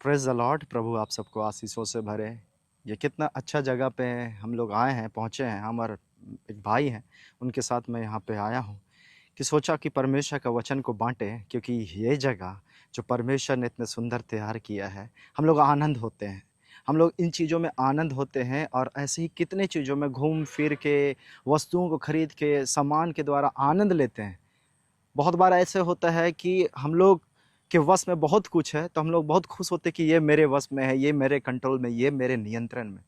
Praise the Lord. प्रभु आप सबको आशीषों से भरे। ये कितना अच्छा जगह पे हम लोग आए हैं, पहुँचे हैं। हम और एक भाई हैं, उनके साथ मैं यहाँ पे आया हूँ कि सोचा कि परमेश्वर का वचन को बाँटें, क्योंकि ये जगह जो परमेश्वर ने इतने सुंदर तैयार किया है, हम लोग आनंद होते हैं। हम लोग इन चीज़ों में आनंद होते हैं और ऐसे ही कितने चीज़ों में घूम फिर के, वस्तुओं को खरीद के, सामान के द्वारा आनंद लेते हैं। बहुत बार ऐसे होता है कि हम लोग के वश में बहुत कुछ है, तो हम लोग बहुत खुश होते हैं कि ये मेरे वश में है, ये मेरे कंट्रोल में, ये मेरे नियंत्रण में।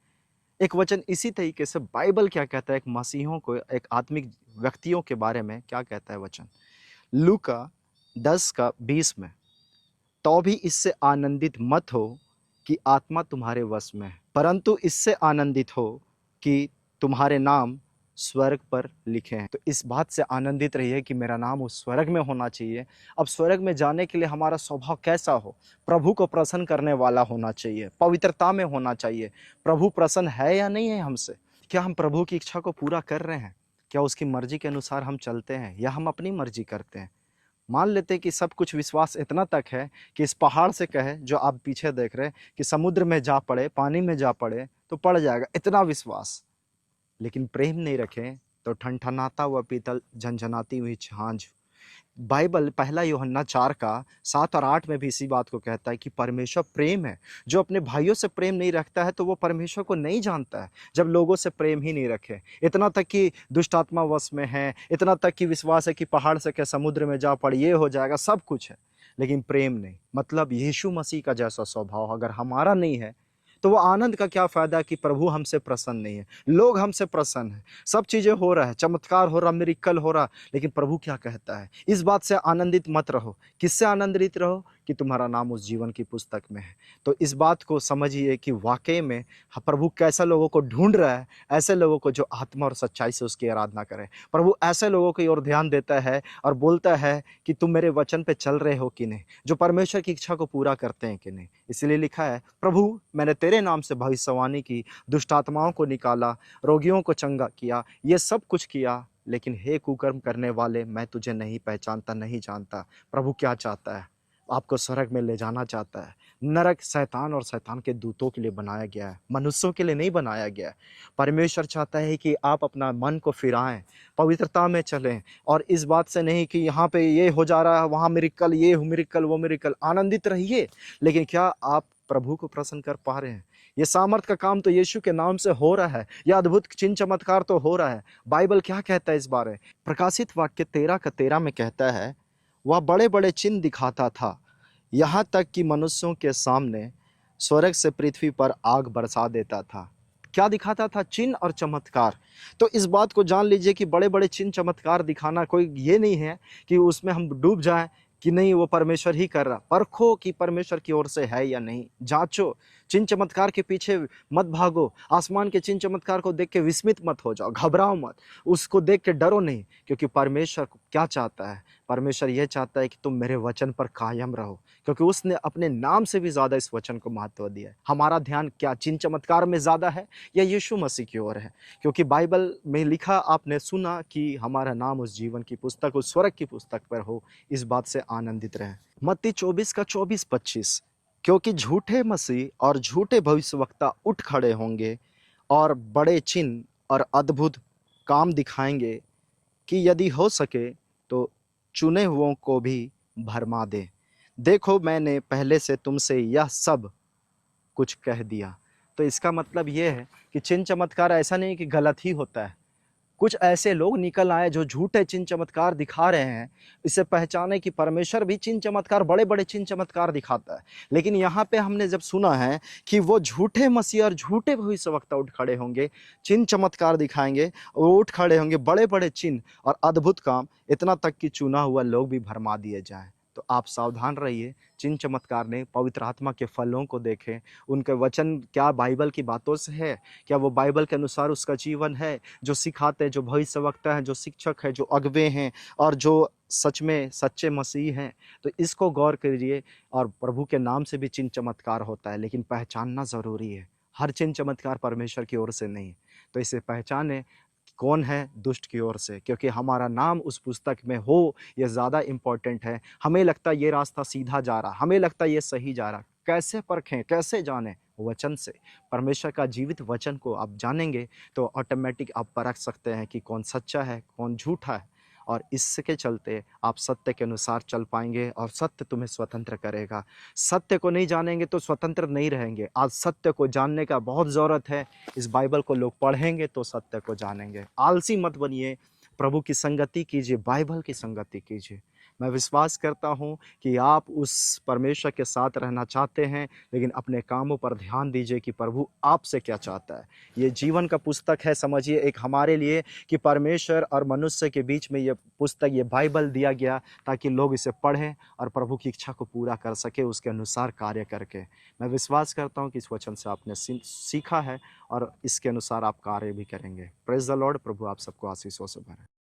एक वचन इसी तरीके से बाइबल क्या कहता है, एक मसीहों को, एक आत्मिक व्यक्तियों के बारे में क्या कहता है वचन। लूका 10 का 20 में, तो भी इससे आनंदित मत हो कि आत्मा तुम्हारे वश में है, परंतु इससे आनंदित हो कि तुम्हारे नाम स्वर्ग पर लिखे हैं। तो इस बात से आनंदित रहिए कि मेरा नाम उस स्वर्ग में होना चाहिए। अब स्वर्ग में जाने के लिए हमारा स्वभाव कैसा हो? प्रभु को प्रसन्न करने वाला होना चाहिए, पवित्रता में होना चाहिए। प्रभु प्रसन्न है या नहीं है हमसे? क्या हम प्रभु की इच्छा को पूरा कर रहे हैं? क्या उसकी मर्जी के अनुसार हम चलते हैं या हम अपनी मर्जी करते हैं? मान लेते हैं कि सब कुछ विश्वास इतना तक है कि इस पहाड़ से कहे, जो आप पीछे देख रहे हैं, कि समुद्र में जा पड़े, पानी में जा पड़े तो पड़ जाएगा, इतना विश्वास। लेकिन प्रेम नहीं रखें तो ठनठनाता हुआ पीतल, झनझनाती हुई झांझ। बाइबल पहला यूहन्ना 4 का 7 और 8 में भी इसी बात को कहता है कि परमेश्वर प्रेम है। जो अपने भाइयों से प्रेम नहीं रखता है तो वो परमेश्वर को नहीं जानता है, जब लोगों से प्रेम ही नहीं रखे। इतना तक कि दुष्ट आत्मा वश में है, इतना तक कि विश्वास है कि पहाड़ से क्या समुद्र में जा पड़, ये हो जाएगा, सब कुछ है, लेकिन प्रेम नहीं। मतलब यीशु मसीह का जैसा स्वभाव अगर हमारा नहीं है तो वो आनंद का क्या फ़ायदा कि प्रभु हमसे प्रसन्न नहीं है, लोग हमसे प्रसन्न हैं, सब चीज़ें हो रहा है, चमत्कार हो रहा, मिरेकल हो रहा, लेकिन प्रभु क्या कहता है? इस बात से आनंदित मत रहो। किससे आनंदित रहो? कि तुम्हारा नाम उस जीवन की पुस्तक में है। तो इस बात को समझिए कि वाक़ई में प्रभु कैसे लोगों को ढूँढ रहा है, ऐसे लोगों को जो आत्मा और सच्चाई से उसकी आराधना करें। प्रभु ऐसे लोगों की ओर ध्यान देता है और बोलता है कि तुम मेरे वचन पे चल रहे हो कि नहीं? जो परमेश्वर की इच्छा को पूरा करते हैं कि नहीं? इसलिए लिखा है, प्रभु मैंने तेरे नाम से भविष्यवाणी की, दुष्ट आत्माओं को निकाला, रोगियों को चंगा किया, ये सब कुछ किया, लेकिन हे कुकर्म करने वाले, मैं तुझे नहीं पहचानता, नहीं जानता। प्रभु क्या चाहता है? आपको स्वर्ग में ले जाना चाहता है। नरक शैतान और शैतान के दूतों के लिए बनाया गया है, मनुष्यों के लिए नहीं बनाया गया है। परमेश्वर चाहता है कि आप अपना मन को फिराएँ, पवित्रता में चलें, और इस बात से नहीं कि यहाँ पे ये हो जा रहा है, वहाँ मिरेकल, ये मिरेकल, वो मिरेकल। आनंदित रहिए, लेकिन क्या आप प्रभु को प्रसन्न कर पा रहे हैं? ये सामर्थ का काम तो यीशु के नाम से हो रहा है, ये अद्भुत चिन्ह चमत्कार तो हो रहा है। बाइबल क्या कहता है इस बारे? प्रकाशित वाक्य 13 का 13 में कहता है, वह बड़े-बड़े चिन्ह दिखाता था, यहाँ तक कि मनुष्यों के सामने स्वर्ग से पृथ्वी पर आग बरसा देता था। क्या दिखाता था? चिन्ह और चमत्कार। तो इस बात को जान लीजिए कि बड़े-बड़े चिन्ह चमत्कार दिखाना कोई ये नहीं है कि उसमें हम डूब जाएँ कि नहीं, वो परमेश्वर ही कर रहा। परखो कि परमेश्वर की ओर से है या नहीं, जाँचो। चिन्ह चमत्कार के पीछे मत भागो। आसमान के चिन्ह चमत्कार को देख के विस्मित मत हो जाओ, घबराओ मत। उसको देख के डरो नहीं, क्योंकि परमेश्वर क्या चाहता है? परमेश्वर ये चाहता है कि तुम मेरे वचन पर कायम रहो, क्योंकि उसने अपने नाम से भी ज़्यादा इस वचन को महत्व दिया है। हमारा ध्यान क्या चिन्ह चमत्कार में ज़्यादा है या यीशु मसीह की ओर है? क्योंकि बाइबल में लिखा आपने सुना कि हमारा नाम उस जीवन की पुस्तक, उस स्वर्ग की पुस्तक पर हो। इस बात से आनंदित रहें। मत्ती 24 का 24-25, क्योंकि झूठे मसीह और झूठे भविष्यवक्ता उठ खड़े होंगे और बड़े चिन्ह और अद्भुत काम दिखाएंगे कि यदि हो सके तो चुने हुओं को भी भरमा दे। देखो मैंने पहले से तुमसे यह सब कुछ कह दिया। तो इसका मतलब ये है कि चिन्ह चमत्कार ऐसा नहीं कि गलत ही होता है। कुछ ऐसे लोग निकल आए जो झूठे चिन्ह चमत्कार दिखा रहे हैं। इससे पहचाने कि परमेश्वर भी चिन्ह चमत्कार, बड़े-बड़े चिन्ह चमत्कार दिखाता है। लेकिन यहाँ पे हमने जब सुना है कि वो झूठे मसीह और झूठे भविष्यवक्ता उठ खड़े होंगे, चिन्ह चमत्कार दिखाएँगे, वो उठ खड़े होंगे, बड़े-बड़े चिन्ह और अद्भुत काम, इतना तक कि चुना हुआ लोग भी भरमा दिए जाएँ। तो आप सावधान रहिए, चिन्ह चमत्कार नहीं, पवित्र आत्मा के फलों को देखें। उनके वचन क्या बाइबल की बातों से है? क्या वो बाइबल के अनुसार उसका जीवन है? जो सिखाते हैं, जो भविष्यवक्ता हैं, जो शिक्षक हैं, जो अगुवे हैं और जो सच में सच्चे मसीह हैं, तो इसको गौर करिए। और प्रभु के नाम से भी चिन्ह चमत्कार होता है, लेकिन पहचानना ज़रूरी है। हर चिन्ह चमत्कार परमेश्वर की ओर से नहीं है। तो इसे पहचानें कौन है दुष्ट की ओर से, क्योंकि हमारा नाम उस पुस्तक में हो ये ज़्यादा इम्पोर्टेंट है। हमें लगता है ये रास्ता सीधा जा रहा, हमें लगता है ये सही जा रहा, कैसे परखें, कैसे जानें? वचन से। परमेश्वर का जीवित वचन को आप जानेंगे तो ऑटोमेटिक आप परख सकते हैं कि कौन सच्चा है, कौन झूठा है, और इसके चलते आप सत्य के अनुसार चल पाएँगे और सत्य तुम्हें स्वतंत्र करेगा। सत्य को नहीं जानेंगे तो स्वतंत्र नहीं रहेंगे। आज सत्य को जानने का बहुत ज़रूरत है। इस बाइबल को लोग पढ़ेंगे तो सत्य को जानेंगे। आलसी मत बनिए, प्रभु की संगति कीजिए, बाइबल की संगति कीजिए। मैं विश्वास करता हूँ कि आप उस परमेश्वर के साथ रहना चाहते हैं, लेकिन अपने कामों पर ध्यान दीजिए कि प्रभु आपसे क्या चाहता है। ये जीवन का पुस्तक है, समझिए, एक हमारे लिए, कि परमेश्वर और मनुष्य के बीच में ये पुस्तक, ये बाइबल दिया गया ताकि लोग इसे पढ़ें और प्रभु की इच्छा को पूरा कर सके उसके अनुसार कार्य करके। मैं विश्वास करता हूँ कि इस वचन से आपने सीखा है और इसके अनुसार आप कार्य भी करेंगे। Praise the Lord. प्रभु आप सबको आशीषों से भरे।